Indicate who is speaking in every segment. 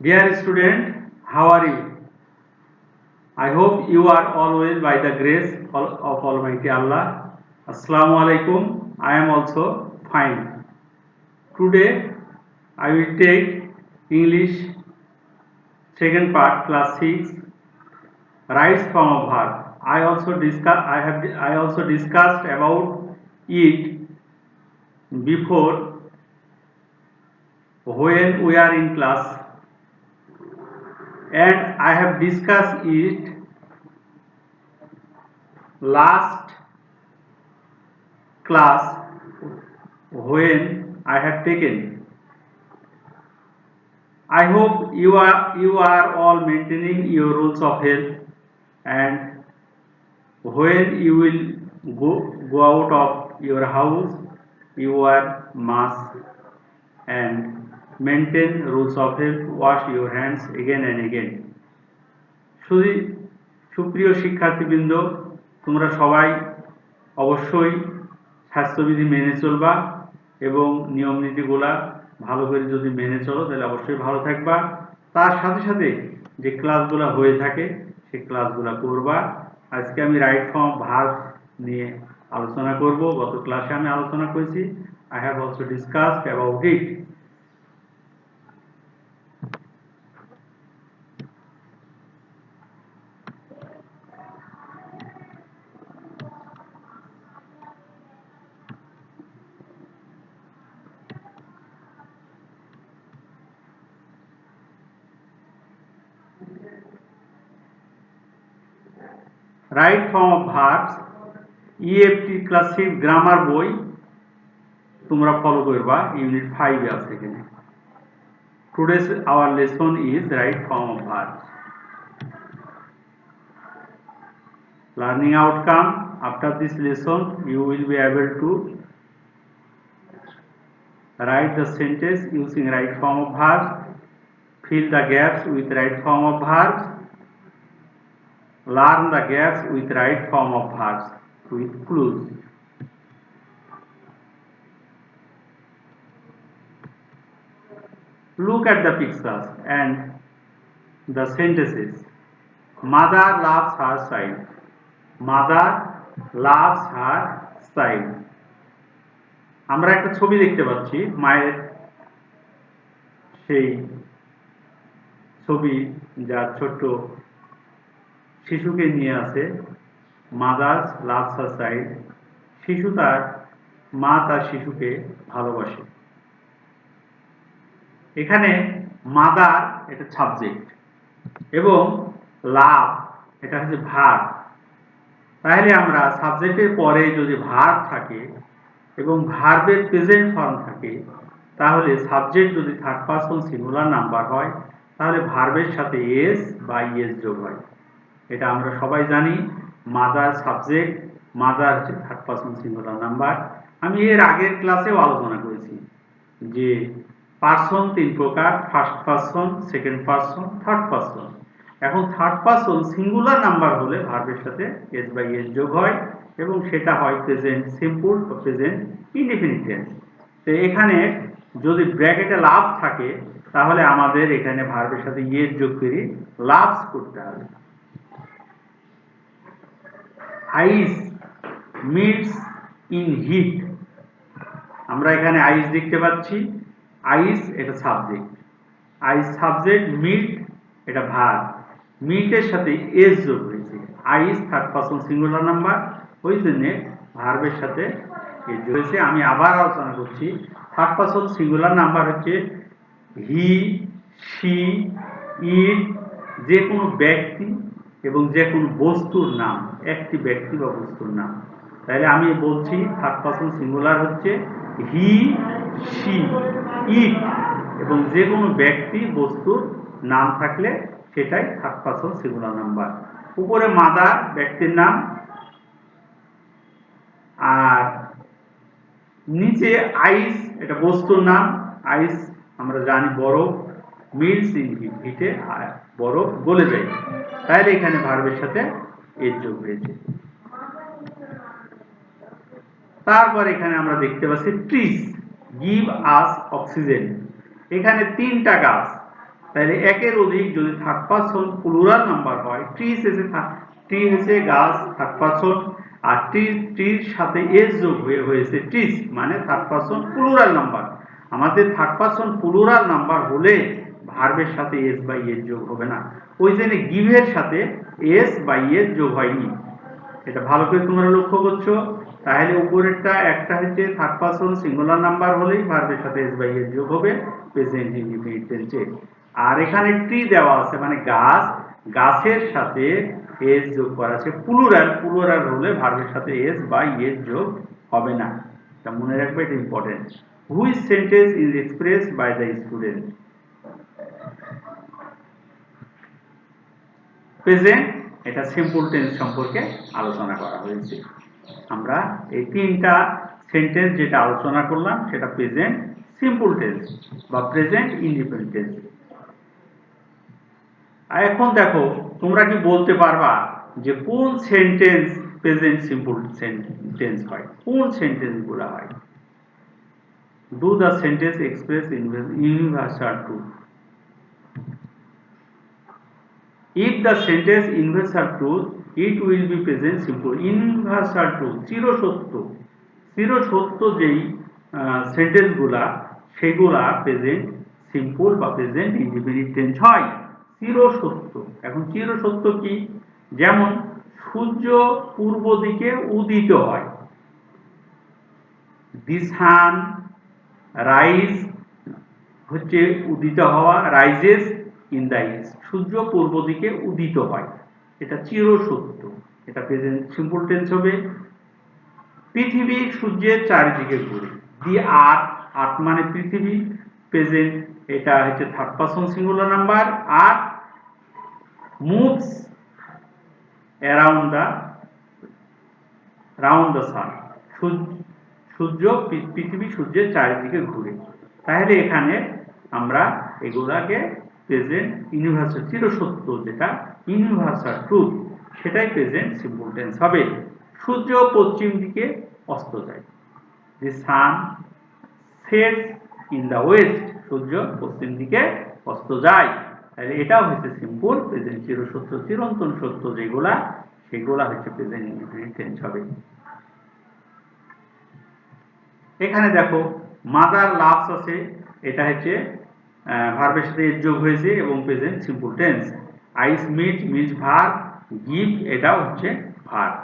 Speaker 1: Dear student, how are you? I hope you are all well by the grace of Almighty Allah. Assalamu alaikum. I am also fine. Today I will take English second part class 6 rights form of verb. I also discussed about it before when we are in class, and I have discussed it last class when I have taken. I hope you are all maintaining your rules of health, and when you will go out of your house, you wear mask and maintain rules of health. Wash your hands again and again. সুপ্রিয় শিক্ষার্থীবৃন্দ, তোমরা সবাই অবশ্যই স্বাস্থ্যবিধি মেনে চলবা এবং নিয়ম নীতিগুলা ভালো করে যদি মেনে চলো তাহলে অবশ্যই ভালো থাকবা। তার সাথে সাথে যে ক্লাসগুলো হয়ে থাকে সেই ক্লাসগুলো করবা। আজকে আমি রাইট ফর্ম ভার্ব নিয়ে আলোচনা করব। গত ক্লাসে আমি আলোচনা করেছি। I have also discussed about it. Right form of verbs EFT class 6 grammar বই তোমরা ফলো করবা, ইউনিট 5 আছে এখানে। Today's our lesson is right form of verbs. Learning outcome: after this lesson you will be able to write the sentence using right form of verbs, fill the gaps with right form of verbs, learn the gaps with right form of verbs with clues. Look at the pictures and the sentences. Mother loves her child. Mother loves her child. আমরা একটা ছবি দেখতে পাচ্ছি, মায়ের সেই ছবি যা ছোট্ট শিশুকে নিয়ে আছে। মাদার লাভস হার চাইল্ড, মা তার শিশুকে ভালোবাসে। এখানে মাদার এটা সাবজেক্ট এবং লাভ এটা হচ্ছে ভার্ব। তাহলে আমরা সাবজেক্টের পরে যদি ভার্ব থাকে এবং ভার্বের প্রেজেন্ট ফর্ম থাকে, তাহলে সাবজেক্ট যদি থার্ড পারসন সিঙ্গুলার নাম্বার হয় তাহলে ভার্বের সাথে এস বা ইএস যোগ হয়। এটা আমরা সবাই জানি। মাদার সাবজেক্ট, মাদার হচ্ছে থার্ড পারসন সিঙ্গুলার নাম্বার। আমি এর আগের ক্লাসেও আলোচনা করেছি যে পারসন 3 প্রকার: first person, second person, third person. এখন থার্ড পারসন সিঙ্গুলার নাম্বার হলে ভার্বের সাথে এস বাই এস যোগ হয় এবং সেটা হয় প্রেজেন্ট সিম্পল বা প্রেজেন্ট ইনডিফিনিট টেন্স। তো এখানে যদি ব্র্যাকেটে লাভ থাকে তাহলে আমাদের এখানে ভার্বের সাথে ইএস যোগ করে লাভস করতে হবে। আইস মিল্টস ইন হিট। আমরা এখানে আইস দেখতে পাচ্ছি। আইস এটা সাবজেক্ট, আইস সাবজেক্ট, মিল্ট এটা ভার্ব। মিল্টের সাথে এস যোগ হয়েছে। আইস থার্ড পারসন সিঙ্গুলার নাম্বার, ওই জন্য ভার্বের সাথে এস যোগ হয়েছে। আমি আবার আলোচনা করছি। থার্ড পারসন সিঙ্গুলার নাম্বার হচ্ছে হি, সি, ইট, যে কোনো ব্যক্তি এবং যে কোনো বস্তুর নাম, একটি ব্যক্তি বা বস্তুর নাম। তাহলে আমি বলছি থার্ড পারসন সিঙ্গুলার হচ্ছে হি, সি, ইট এবং যে কোনো ব্যক্তি বস্তুর নাম থাকলে সেটাই থার্ড পারসন সিঙ্গুলার নাম্বার। উপরে মাদার ব্যক্তির নাম, আর নিচে আইস এটা বস্তুর নাম। আইস আমরা জানি বরফ, মিল্টস ইন হিট, হিটে বরফ গলে যায়। তাহলে এখানে ভার্বের সাথে এর যোগ হয়েছে। তারপর এখানে আমরা দেখতে পাচ্ছি ট্রিজ গিভ আস অক্সিজেন। এখানে 3টা গাছ, তাহলে একের অধিক যদি থার্ড পারসন প্লুরাল নাম্বার হয়, ট্রিজ এসে ট্রি হয়েছে গাছ থার্ড পারসন, আর ট্রির সাথে এস যোগ হয়েছে ট্রিজ, মানে থার্ড পারসন প্লুরাল নাম্বার। আমাদের থার্ড পারসন প্লুরাল নাম্বার হলে ভার্বের সাথে এস বাই এস যোগ হবে না। ওই জন্য গিভের সাথে এস বাই এস যোগ হয়নি, এটা ভালো করে তোমরা লক্ষ্য করছো। তাহলে উপরেরটা একটা হচ্ছে থার্ড পারসন সিঙ্গুলার নাম্বার হলেই ভার্বের সাথে এস বাই এস যোগ হবে প্রেজেন্ট ইনডিফিনিট টেন্সে। আর এখানে ট্রি দেওয়া আছে মানে গাছ, গাছের সাথে এস যোগ করা আছে প্লুরাল হলে ভার্বের সাথে এস বাই এস যোগ হবে না, এটা মনে রাখবে, এটা important. Which sentence is expressed by the student. Present, এটা সিম্পল টেন্স সম্পর্কে আলোচনা করা হয়েছে। আমরা এই তিনটা সেন্টেন্স যেটা আলোচনা করলাম সেটা প্রেজেন্ট সিম্পল টেন্স বা প্রেজেন্ট ইনডিফিনিট টেন্স। আর এখন দেখো তোমরা কি বলতে পারবা যে কোন সেন্টেন্স প্রেজেন্ট সিম্পল টেন্স হয়, কোন সেন্টেন্স গুলো হয়? Do the sentence express universal truth? If the sentence universal truth, it will be present simple. Universal truth, চিরসত্য যেই সেন্টেন্স গুলা সেগুলা প্রেজেন্ট সিম্পল বা প্রেজেন্ট ইনডিফিনিট টেন্স হয়। চিরসত্য, এখন চিরসত্য কি? যেমন সূর্য পূর্ব দিকে উদিত হয়, দি সান রাইজ হচ্ছে উদিত হওয়া, রাইজেস ইন দ্য ইস্ট, সূর্য পূর্ব দিকে উদিত হয়, এটা চিরসত্য, এটা প্রেজেন্ট সিম্পল টেন্স হবে। পৃথিবী সূর্যের চারিদিকে ঘুরে, দি আর্থ, আর্থ মানে পৃথিবী, প্রেজেন্ট, এটা হচ্ছে third person singular number. Earth moves around the sun, সূর্য পৃথিবী সূর্যের চারিদিকে ঘুরে। তাহলে এখানে আমরা এগুলাকে প্রেজেন্ট ইউনিভার্সাল চিরসত্য, যেটা ইউনিভার্সাল ট্রুথ, সেটাই প্রেজেন্ট সিম্পল টেন্স হবে। সূর্য পশ্চিম দিকে অস্ত যায়, the sun sets in the west, সূর্য পশ্চিম দিকে অস্ত যায়। তাহলে এটাও হচ্ছে সিম্পল প্রেজেন্ট চিরসত্য, চিরন্তন সত্য যেগুলা সেগুলা হচ্ছে প্রেজেন্ট ইনডিফিনিট টেন্স হবে। এখানে দেখো মাদার লাভস আছে, এটা হচ্ছে ভার্বের সাথে এস যোগ হয়েছে এবং প্রেজেন্ট সিম্পল টেন্স। আইস মিট মিন্স ভার্ব, গিভ এটাও হচ্ছে verb,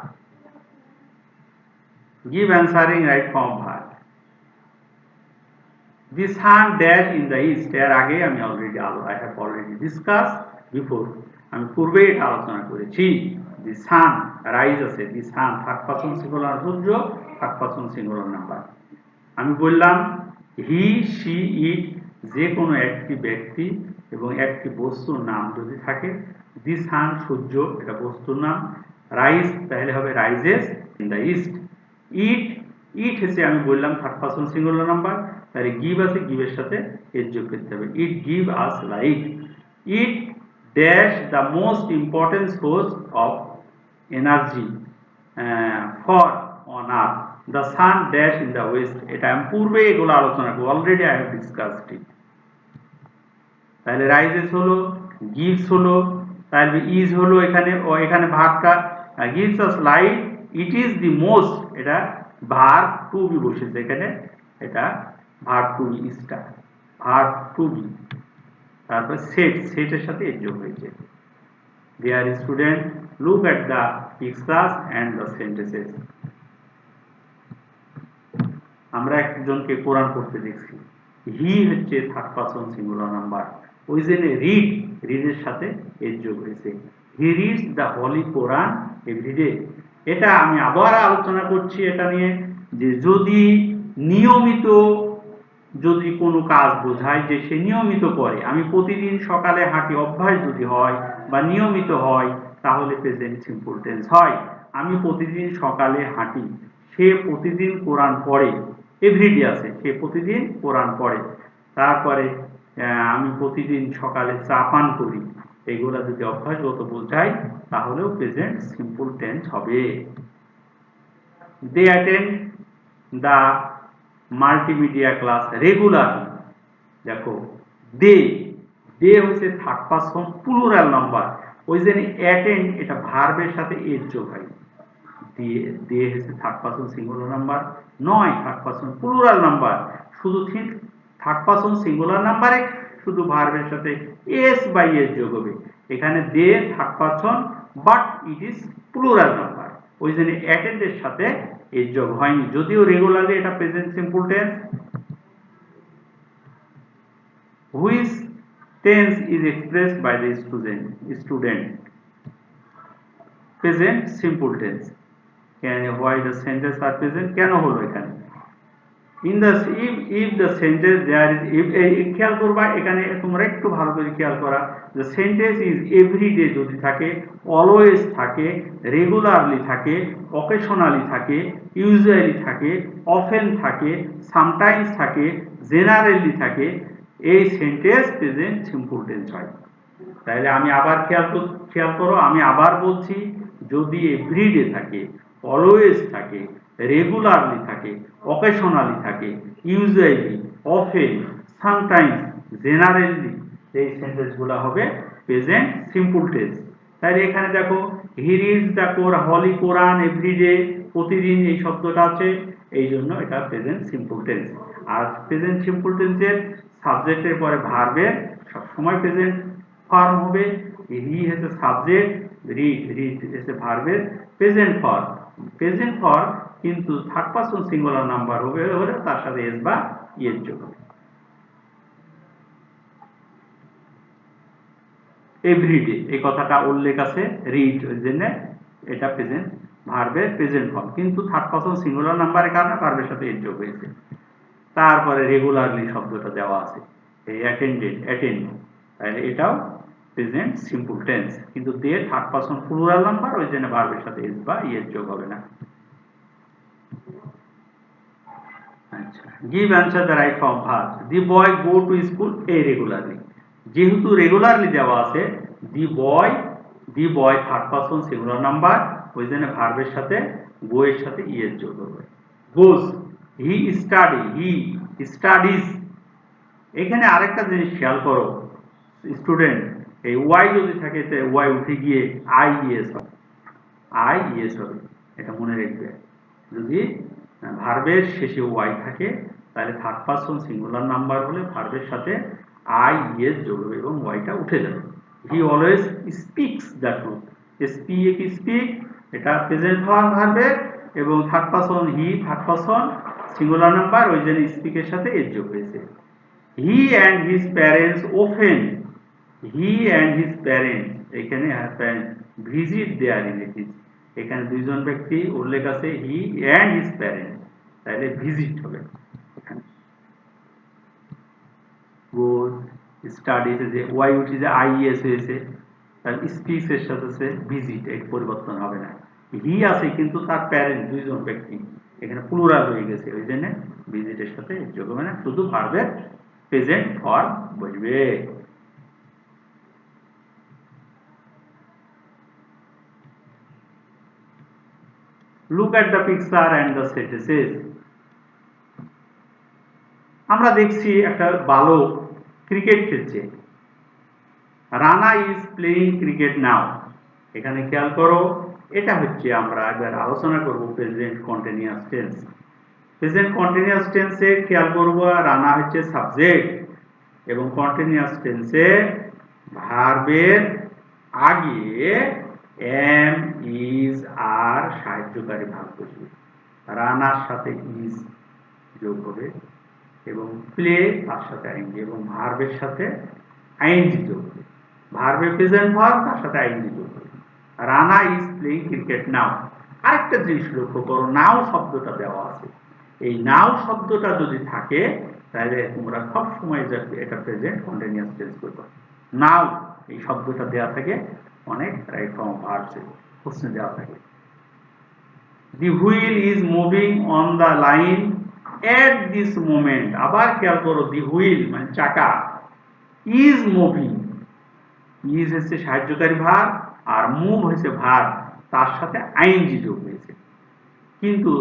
Speaker 1: give answering right form verb. The sun dash in the east, এর আগে আমি I have already discuss before, আমি পূর্বে এটা আলোচনা করেছি। দি সান রাইজ আছে, দি সান থার্ড পারসন সিঙ্গুলার, সূর্য থার্ড পারসন সিঙ্গুলার নাম্বার। আমি বললাম হি সি ইট, যে কোনো একটি ব্যক্তি এবং একটি বস্তুর নাম যদি থাকে, দি সান সূর্য এটা বস্তুর নাম, রাইজ তাহলে হবে রাইজেস ইন দ্য ইস্ট। ইট, ইট হচ্ছে আমি বললাম থার্ড পারসন সিঙ্গুলার নাম্বার, তাহলে গিভ আছে, গিভের সাথে এর যোগ করতে হবে, ইট give us light. It dash the most important source of energy for on earth, the sun dash in the West, এটা আমি পূর্বে এগুলো আলোচনা করবো, অলরেডি আই হ্যাভ ডিসকাসড ইট। তাহলে রাইজেস হলো, গিভস হলো, তাহলে ইজ হলো, এখানে ভার্বটা gives us light, it is the most, এটা ভার্ব টু বি বসেছে এখানে, এটা ভার্ব টু বি ইজটা ভার্ব টু বি, তারপর সেটের সাথে এর যোগ হয়েছে। Dear student, look at the pictures and the sentences. আমরা একজনকে কোরআন পড়তে দেখছি, হি হচ্ছে থার্ড পারসন সিঙ্গুলার নাম্বার, ওই জন্য রিডের সাথে এর যোগ হয়েছে, he reads the holy Quran everyday. এটা আমি আবার আলোচনা করছি এটা নিয়ে, যে যদি নিয়মিত যদি কোনো কাজ বোঝায় যে সে নিয়মিত করে, আমি প্রতিদিন সকালে হাঁটি অভ্যাস যদি হয় বা নিয়মিত হয়, তাহলে প্রেজেন্ট সিম্পল টেন্স হয়। আমি প্রতিদিন সকালে হাঁটি, সে প্রতিদিন কোরআন পড়ে, এভরিডে আছে, সে প্রতিদিন কোরআন পড়ে। তারপরে আমি প্রতিদিন সকালে চা পান করি, এগুলা যদি অভ্যাসগত বোঝায় তাহলেও প্রেজেন্ট সিম্পল টেন্স হবে। They attend the multimedia class regular, দেখো দে দে হচ্ছে থার্ড পারসন প্লুরাল নাম্বার, ওই জন্য অ্যাটেন্ড এটা ভার্বের সাথে এর যোগ হয়। দে হচ্ছে থার্ড পারসন সিঙ্গুলার নাম্বার নয়, থার্ড পারসন প্লুরাল নাম্বার। শুধু থার্ড পারসন সিঙ্গুলার নাম্বারে শুধু ভার্বের সাথে এস বাই এস যোগ হবে। এখানে they third person but it is plural number, ওই জন্য অ্যাটেন্ডের সাথে এর যোগ হয়নি, যদিও রেগুলারলি এটা present simple tense. Which tense is expressed by the student present simple tense. why the sentence are present কেন হলো এখানে in the if the sentence there is if খেয়াল করবা এখানে তোমরা একটু ভালো করে খেয়াল করা, the sentence is every day যদি থাকে, always থাকে, regularly থাকে, occasionally থাকে, usually থাকে, often থাকে, sometimes থাকে, generally থাকে, এই সেন্টেন্স প্রেজেন্ট সিম্পল টেন্স হয়। তাহলে আমি আবার খেয়াল করো, আমি আবার বলছি, যদি এভরিডে থাকে, অলওয়েজ থাকে, রেগুলারলি থাকে, অকেশনালি থাকে, ইউজুয়ালি, অফেন, সামটাইমস, জেনারেলি, এই সেন্টেন্সগুলো হবে প্রেজেন্ট সিম্পল টেন্স। তাহলে এখানে দেখো he reads the holy Quran everyday, প্রতিদিন এই শব্দটা আছে, এই জন্য এটা প্রেজেন্ট সিম্পল টেন্স। আর প্রেজেন্ট সিম্পল টেন্সের সাবজেক্টের পরে ভার্বের সবসময় প্রেজেন্ট ফর্ম হবে। হি হচ্ছে সাবজেক্ট, রিড হচ্ছে ভার্বের প্রেজেন্ট ফর্ম, কিন্তু থার্ড পারসন সিঙ্গুলার নাম্বার হলে তার সাথে এস বা ইয়ের যোগ হবে। এভরিডে এই কথাটা উল্লেখ আছে, রিড ওই জন্য এটা প্রেজেন্ট ভার্বের প্রেজেন্ট ফর্ম, কিন্তু থার্ড পারসন সিঙ্গুলার নাম্বারের কারণে ভার্বের সাথে এর যোগ হয়েছে। তারপরে রেগুলারলি শব্দটা দেওয়া আছে, এই অ্যাটেন্ড, তাহলে এটাও প্রেজেন্ট সিম্পল টেন্স, কিন্তু দে থার্ড পারসন প্লুরাল নাম্বার, ওই জন্য ভার্বের সাথে এস বা ইয়ের যোগ হবে না। আচ্ছা, give answer the right form verb. The boy go to school regularly, যেহেতু রেগুলারলি দেওয়া আছে, the boy third person singular number, ওই জন্য ভার্বের সাথে গো এর সাথে ইয়ের যোগ হবে। গোস, হি স্টাডিজ। এখানে আরেকটা জিনিস খেয়াল করো স্টুডেন্ট, এই ওয়াই যদি থাকে ওয়াই উঠে গিয়ে আইএস হবে, এটা মনে রাখবে। যদি ভার্বের শেষে ওয়াই থাকে তাহলে থার্ড পারসন সিঙ্গুলার নাম্বার হলে ভার্বের সাথে আইএস যোগ হবে এবং ওয়াইটা উঠে যাবে। He always speaks the truth, speak এটা প্রেজেন্ট ফর্ম ভার্বের, এবং third person third person singular number, ওই জন্য স্পিকের সাথে এর যোগ হয়েছে। He and his parents often, এখানে ভিজিট দেয়ার রিলেটিভ, এখানে দুইজন ব্যক্তি উল্লেখ আছে, হি অ্যান্ড হিজ প্যারেন্টস, তাহলে ভিজিট হবে এখানে। গোজ, স্টাডিজ যে ওয়াই উঠে যে আইএস হয়েছে, তাহলে স্পিক্স এর সাথে আছে ভিজিট, এর পরিবর্তন হবে না। হি আছে কিন্তু তার প্যারেন্ট দুইজন ব্যক্তি, এখানে প্লুরাল হয়ে গেছে, ওই জন্য ভিজিটের সাথে যোগ হবে না, শুধু ভার্বের প্রেজেন্ট ফর্ম বসবে। Look at the picture and the sentences. আমরা দেখছি একটা বালক ক্রিকেট খেলছে। Rana is playing cricket now, এখানে খেয়াল করো, এটা হচ্ছে আমরা এবার আলোচনা করব present continuous tense. Present continuous টেন্সে খেয়াল করব রানা হচ্ছে সাবজেক্ট, এবং কন্টিনিউয়াস টেন্সে ভার্বের আগে এম, ইজ, আর সাহায্যকারী ভাব বসবে। রানার সাথে ইজ যোগ হবে, এবং প্লে তার সাথে আইএনজি, এবং ভার্বের সাথে আইএনজি যোগ হবে। ভার্বের প্রেজেন্ট ভার্ব তার সাথে আইএনজি যোগ হবে। রানা ইজ প্লেইং ক্রিকেট নাও। আরেকটা জিনিস লক্ষ্য করো, নাও শব্দটা দেওয়া আছে, এই নাও শব্দটা যদি থাকে তাহলে তোমরা সব সময় এটা প্রেজেন্ট কন্টিনিউয়াস টেন্স করবে। নাও এই শব্দটা দেওয়া থাকে, অনেক রাইট ফর্ম ভার্বস প্রশ্নে দেওয়া থাকে। The wheel is moving on the line at this moment, আবার খেয়াল করো, দি হুইল মানে চাকা, ইজ মুভিং, ইজ হচ্ছে সাহায্যকারী ভার্ব, আর মুভ হচ্ছে ভার্ব, তার সাথে আইএনজি যোগ হয়েছে। কিন্তু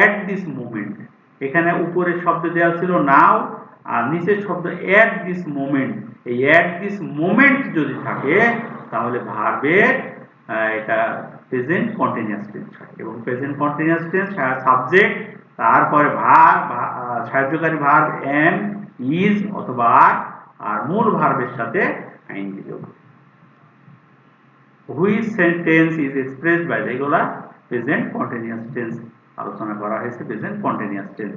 Speaker 1: এট দিস মোমেন্ট, এখানে উপরের শব্দ দেওয়া ছিল নাও, আর নিচের শব্দ এট দিস মোমেন্ট, এই অ্যাট দিস মোমেন্ট যদি থাকে তাহলে ভার্বের এটা প্রেজেন্ট কন্টিনিউয়াস টেন্স হয় এবং প্রেজেন্ট কন্টিনিউয়াস টেন্স সাবজেক্ট তারপরে সাহায্যকারী ভার্ব এম ইজ অথবা আর মূল ভার্বের সাথে আইএনজি যোগ। Which sentence is expressed by এগুলা প্রেজেন্ট কন্টিনিউয়াস টেন্স আলোচনা করা হয়েছে present continuous tense.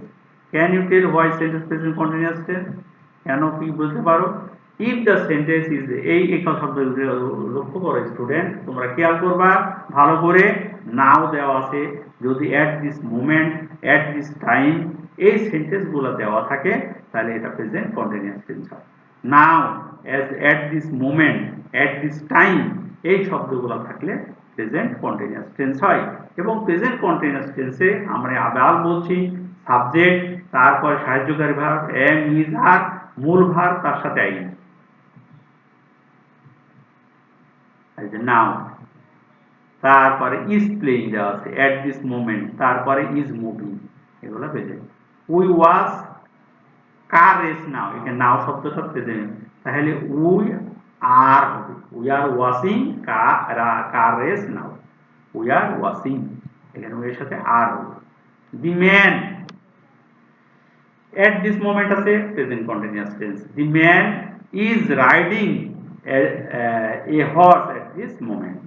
Speaker 1: Can you tell why sentence present continuous tense? কেন কি বলতে পারো? ইফ দ্য সেন্টেন্স ইজ এই শব্দ লক্ষ্য করো স্টুডেন্ট, তোমরা খেয়াল করবা ভালো করে, নাও দেওয়া আছে, যদি at this moment at this time এই সেন্টেন্সগুলো দেওয়া থাকে তাহলে এটা প্রেজেন্ট কন্টিনিউয়াস টেন্স হয়। Now as at this moment at this time এই শব্দগুলো থাকলে প্রেজেন্ট কন্টিনিউয়াস টেন্স হয় এবং প্রেজেন্ট কন্টিনিউয়াস টেন্সে আমরা আবার বলছি সাবজেক্ট তারপর সাহায্যকারী ভার্ব এম ইজ আর মূল ভার্ব তার সাথে আইএনজি। নাও তারপরে ইজ প্লেইং দেওয়া আছে অ্যাট দিস মোমেন্ট তারপরে ইজ মুভিং এগুলো present. We was car race now, এখানে নাও শব্দটা প্রেজেন্ট তাহলে উই আর হবে we are watching car race now we are watching এখানে এর সাথে আর হবে। The man at this moment আছে present continuous tense. the man is riding a horse at this moment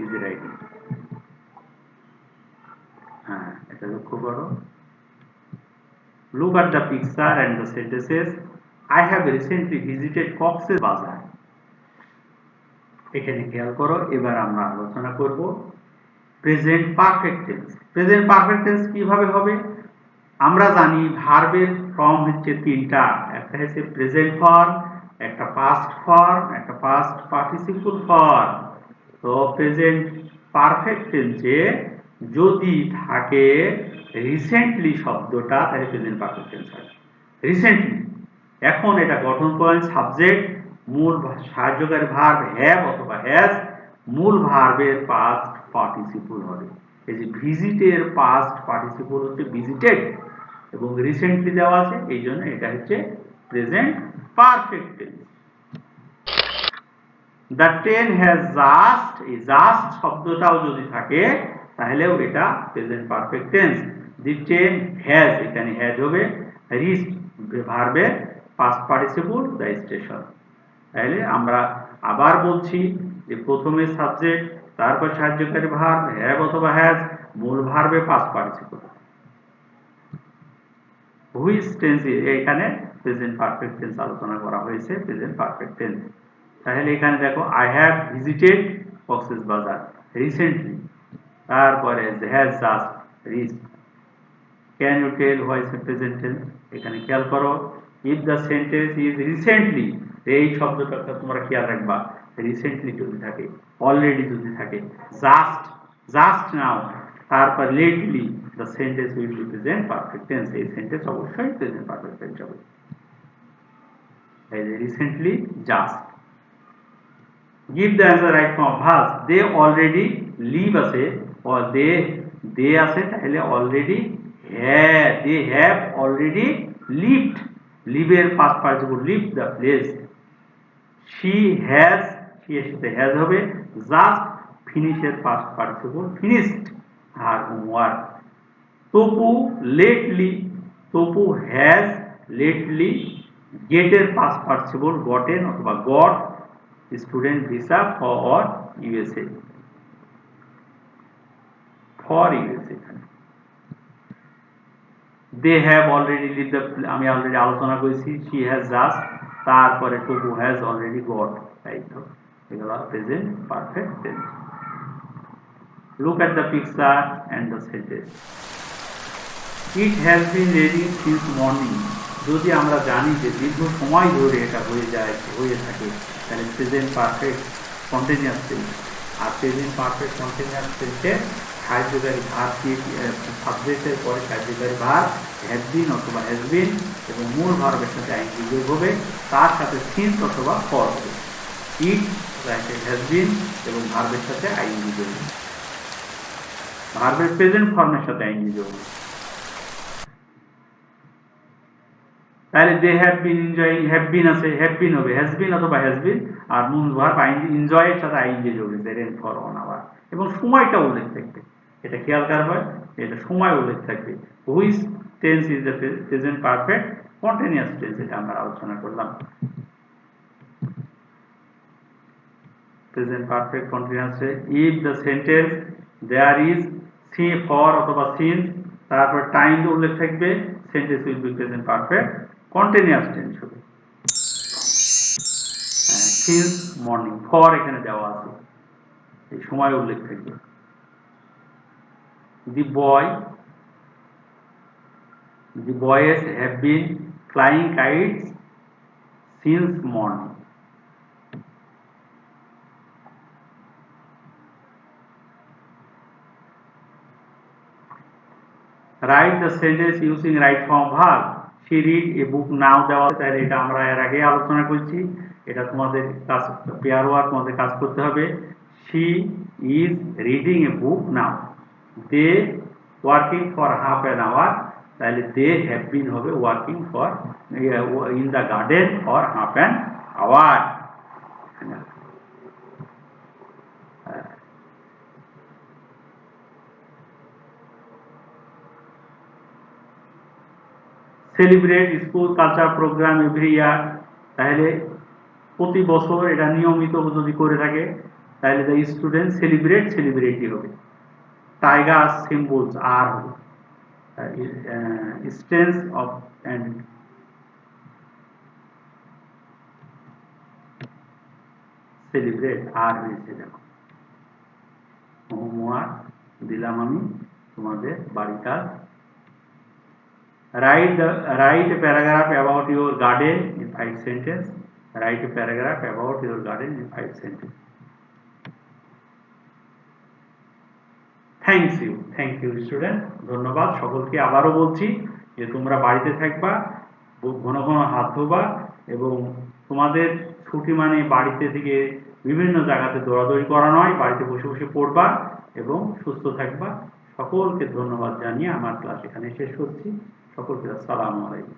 Speaker 1: is riding। হ্যাঁ এটা লক্ষ্য করো। look at the picture and the sentences I have recently visited Cox's Bazar। এখানে খেয়াল করো, এবার আমরা আলোচনা করব present perfect tense. Present perfect tense কিভাবে হবে? আমরা জানি ভার্বের ফর্ম হচ্ছে তিনটা, একটা হচ্ছে প্রেজেন্ট ফর্ম, একটা পাস্ট ফর্ম, একটা পাস্ট পার্টিসিপল ফর্ম। তো প্রেজেন্ট পারফেক্ট টেন্সে যদি থাকে রিসেন্টলি শব্দটা তাহলে প্রেজেন্ট পারফেক্ট টেন্স হয় রিসেন্টলি। এখন এটা গঠন করেন সাবজেক্ট মূল সাহায্যকারী ভার্ব হ্যাভ অথবা হ্যাজ মূল ভার্বের পাস্ট পার্টিসিপল হবে। এই যে ভিজিটের পাস্ট পার্টিসিপল হচ্ছে ভিজিটেড এবং রিসেন্টলি দেওয়া আছে এই জন্য এটা হচ্ছে present perfect tense. The train has just, এই জাস্ট শব্দটাও যদি থাকে তাহলেও এটা present perfect tense. The train has এখানে হ্যাজ হবে রিচড ভার্বের পাস্ট পার্টিসিপল দ্য স্টেশন। তাহলে আমরা আবার বলছি যে প্রথমে সাবজেক্ট তারপর সাহায্যকারী ভার্ব হ্যাভ অথবা হ্যাজ মূল ভার্বে পাস্ট পার্টিসিপল। হুইচ টেন্স এখানে প্রেজেন্ট পারফেক্ট টেন্স আলোচনা করা হয়েছে প্রেজেন্ট পারফেক্ট টেন্স। তাহলে এখানে দেখো I have visited Cox's Bazar recently, তারপরে has just reached. Can you tell why is present tense? এখানে খেয়াল করো if the sentence is recently এই শব্দটা তোমরা খেয়াল রাখবা রিসেন্টলি যদি থাকে অলরেডি যদি থাকে জাস্ট জাস্ট নাও তারপর lately the sentence will be present perfect tense। এই সেন্টেন্স অবশ্যই প্রেজেন্ট পারফেক্ট টেন্স হবে। এই যে recently just. give the answer right form has they already live আছে or they আছে তাহলে already have they have already lived live এর past participle lived the place। she has she এর সাথে has হবে just finish এর past participle finished আর homework। Tapu lately Tapu has lately গেটের পাস্ট পার্টিসিপল গটেন অথবা got student visa for USA they have already leave the আমি already আলোচনা করেছি শি হ্যাজ জাস্ট তারপরে টপু হ্যাজ অলরেডি গট তাই তো এগুলো present perfect tense. Look at the picture and the sentence it has been raining since morning. যদি আমরা জানি যে দীর্ঘ সময় ধরে এটা হয়ে থাকে তাহলে প্রেজেন্ট পারফেক্ট কন্টিনিউয়াস টেন্স। আর প্রেজেন্ট পারফেক্ট কন্টিনিউয়াস টেন্সে সাহায্যকারী ভার্ব সাবজেক্টের পরে সাহায্যকারী ভার্ব হ্যাজ বিন অথবা হ্যাজ বিন এবং মূল ভার্বের সাথে আইএনজি যোগ হবে, তার সাথে সিন্স অথবা ফর হবে। ইট হ্যাজ বিন এবং ভার্বের সাথে আইএনজি যোগ হবে, ভার্বের প্রেজেন্ট ফর্মের সাথে আইএনজি যোগ হবে। তাহলে they have been enjoying, have been আছে, হ্যাভ বিন হবে হ্যাজ বিন অথবা হ্যাজ বিন, আর নুন ভার্ব এনজয় এর সাথে আইএনজি যোগ হয়েছে রেন ফর 1 আওয়ার, এবং সময়টা উল্লেখ থাকবে, এটা খেয়াল করবে, এটা সময় উল্লেখ থাকবে। Which tense is the present perfect continuous tense, এটা আমরা আলোচনা করলাম। প্রেজেন্ট পারফেক্ট কন্টিনিউয়াসে if the sentence there is সি ফর অথবা সিন্স, তারপর টাইম উল্লেখ থাকবে, sentence will be present perfect continuous tense হবে। সিন্স মর্নিং, ফর এখানে দেওয়া আছে, এই সময় উল্লেখ থাকবে। The boys have been flying kites since morning. Write the sentence using right form verb, she read a book now দেওয়া আছে, তাহলে এটা আমরা এর আগে আলোচনা করেছি, এটা তোমাদের কাজ পেয়ার ওয়ার্ক তোমাদের কাজ করতে হবে। she is reading a book now, they working for half an hour, তাহলে they have been হবে working for in the garden for half an hour। Celebrate school culture program every year, তাহলে প্রতি বছর এটা নিয়মিত যদি করে থাকে তাহলে দ্য স্টুডেন্ট সেলিব্রেট সেলিব্রিটি হবে, টাইগার সিম্বলস আর হবে, স্টেন্স অফ অ্যান্ড সেলিব্রেট আর হয়েছে। দেখো হোমওয়ার্ক দিলাম আমি তোমাদের বাড়ি কাজ। Write a paragraph about your garden in 5 sentences. Write a paragraph about your garden in 5 sentences. Thank you student. ধন্যবাদ সকলকে। আবারও বলছি যে তোমরা বাড়িতে থাকবা, ঘন ঘন হাত ধোবা, এবং তোমাদের ছুটি মানে বাড়িতে থেকে বিভিন্ন জায়গাতে দৌড়াদৌড়ি করা নয়, বাড়িতে বসে বসে পড়বা এবং সুস্থ থাকবা। সকলকে ধন্যবাদ জানিয়ে আমার ক্লাস এখানে শেষ করছি। সকলকে আসসালামু আলাইকুম।